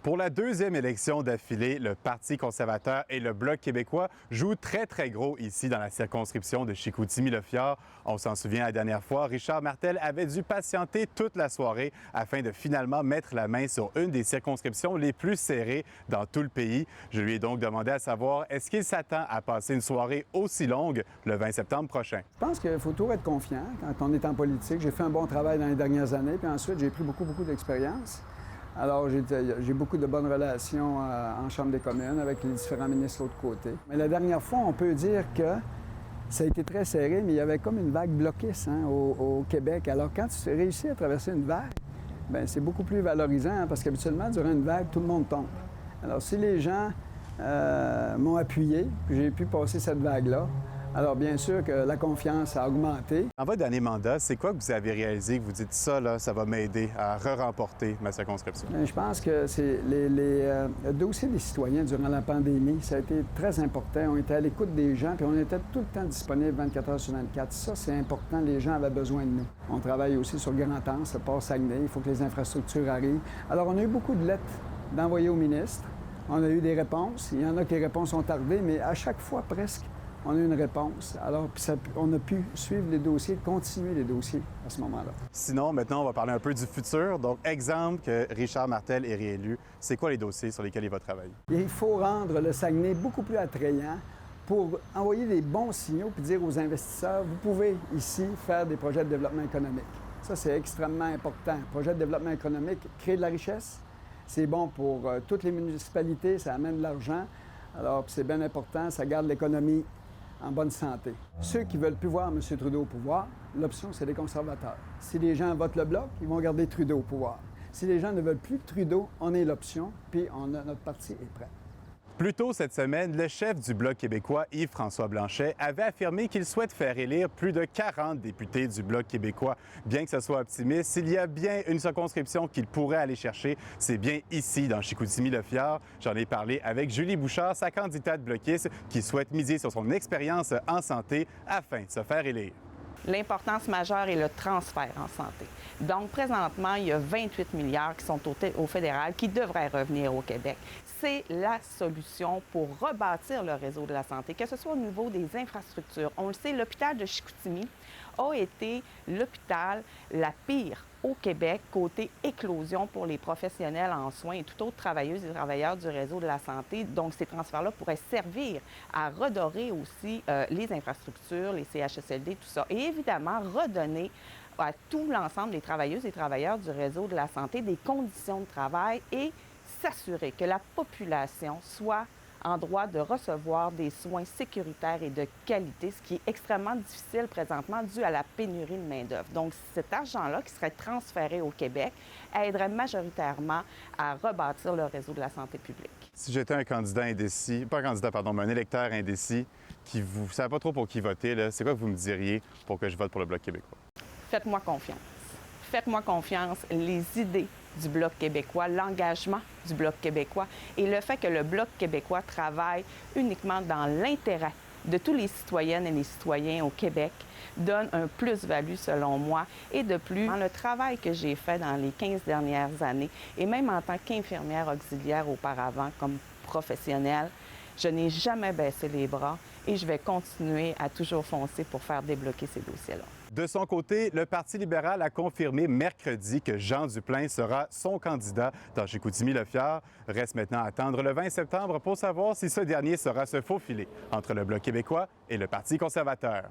Pour la deuxième élection d'affilée, le Parti conservateur et le Bloc québécois jouent très gros ici dans la circonscription de Chicoutimi-Le-Fjord. On s'en souvient la dernière fois, Richard Martel avait dû patienter toute la soirée afin de finalement mettre la main sur une des circonscriptions les plus serrées dans tout le pays. Je lui ai donc demandé à savoir, est-ce qu'il s'attend à passer une soirée aussi longue le 20 septembre prochain? Je pense qu'il faut toujours être confiant quand on est en politique. J'ai fait un bon travail dans les dernières années, puis ensuite j'ai pris beaucoup d'expérience. Alors, j'ai beaucoup de bonnes relations en Chambre des communes avec les différents ministres de l'autre côté. Mais la dernière fois, on peut dire que ça a été très serré, mais il y avait comme une vague bloquiste au Québec. Alors, quand tu réussis à traverser une vague, bien, c'est beaucoup plus valorisant parce qu'habituellement, durant une vague, tout le monde tombe. Alors, si les gens m'ont appuyé, que j'ai pu passer cette vague-là, alors bien sûr que la confiance a augmenté. En votre dernier mandat, c'est quoi que vous avez réalisé que vous dites ça, là, ça va m'aider à re-remporter ma circonscription? Bien, je pense que c'est les dossiers des citoyens durant la pandémie, ça a été très important. On était à l'écoute des gens, puis on était tout le temps disponible 24 heures sur 24. Ça, c'est important. Les gens avaient besoin de nous. On travaille aussi sur Grand-Anse, le port Saguenay. Il faut que les infrastructures arrivent. Alors, on a eu beaucoup de lettres d'envoyer au ministre. On a eu des réponses. Il y en a que les réponses ont tardé, mais à chaque fois, presque, on a eu une réponse. Alors, on a pu suivre les dossiers, continuer les dossiers à ce moment-là. Sinon, maintenant, on va parler un peu du futur. Donc, exemple que Richard Martel est réélu, c'est quoi les dossiers sur lesquels il va travailler? Il faut rendre le Saguenay beaucoup plus attrayant pour envoyer des bons signaux puis dire aux investisseurs, vous pouvez ici faire des projets de développement économique. Ça, c'est extrêmement important. Projet de développement économique crée de la richesse. C'est bon pour toutes les municipalités, ça amène de l'argent. Alors, c'est bien important, ça garde l'économie en bonne santé. Ceux qui ne veulent plus voir M. Trudeau au pouvoir, l'option, c'est les conservateurs. Si les gens votent le Bloc, ils vont garder Trudeau au pouvoir. Si les gens ne veulent plus de Trudeau, on est l'option, puis notre parti est prêt. Plus tôt cette semaine, le chef du Bloc québécois, Yves-François Blanchet, avait affirmé qu'il souhaite faire élire plus de 40 députés du Bloc québécois. Bien que ce soit optimiste, s'il y a bien une circonscription qu'il pourrait aller chercher, c'est bien ici, dans Chicoutimi-Le-Fjord. J'en ai parlé avec Julie Bouchard, sa candidate bloquiste, qui souhaite miser sur son expérience en santé afin de se faire élire. L'importance majeure est le transfert en santé. Donc, présentement, il y a 28 milliards qui sont au fédéral qui devraient revenir au Québec. C'est la solution pour rebâtir le réseau de la santé, que ce soit au niveau des infrastructures. On le sait, l'hôpital de Chicoutimi a été l'hôpital la pire au Québec côté éclosion pour les professionnels en soins et tout autre travailleuses et travailleurs du réseau de la santé. Donc, ces transferts-là pourraient servir à redorer aussi les infrastructures, les CHSLD, tout ça. Et évidemment, redonner à tout l'ensemble des travailleuses et travailleurs du réseau de la santé des conditions de travail et s'assurer que la population soit en droit de recevoir des soins sécuritaires et de qualité, ce qui est extrêmement difficile présentement dû à la pénurie de main-d'œuvre. Donc, cet argent-là qui serait transféré au Québec aiderait majoritairement à rebâtir le réseau de la santé publique. Si j'étais un candidat indécis, pas un candidat, pardon, mais un électeur indécis, qui vous ne savez pas trop pour qui voter, c'est quoi que vous me diriez pour que je vote pour le Bloc québécois? Faites-moi confiance. Faites-moi confiance, les idées du Bloc québécois, l'engagement du Bloc québécois et le fait que le Bloc québécois travaille uniquement dans l'intérêt de tous les citoyennes et les citoyens au Québec donne un plus-value selon moi. Et de plus, dans le travail que j'ai fait dans les 15 dernières années et même en tant qu'infirmière auxiliaire auparavant comme professionnelle, je n'ai jamais baissé les bras et je vais continuer à toujours foncer pour faire débloquer ces dossiers-là. De son côté, le Parti libéral a confirmé mercredi que Jean Duplain sera son candidat dans Chicoutimi-Le-Fjord. Reste maintenant à attendre le 20 septembre pour savoir si ce dernier sera se faufiler entre le Bloc québécois et le Parti conservateur.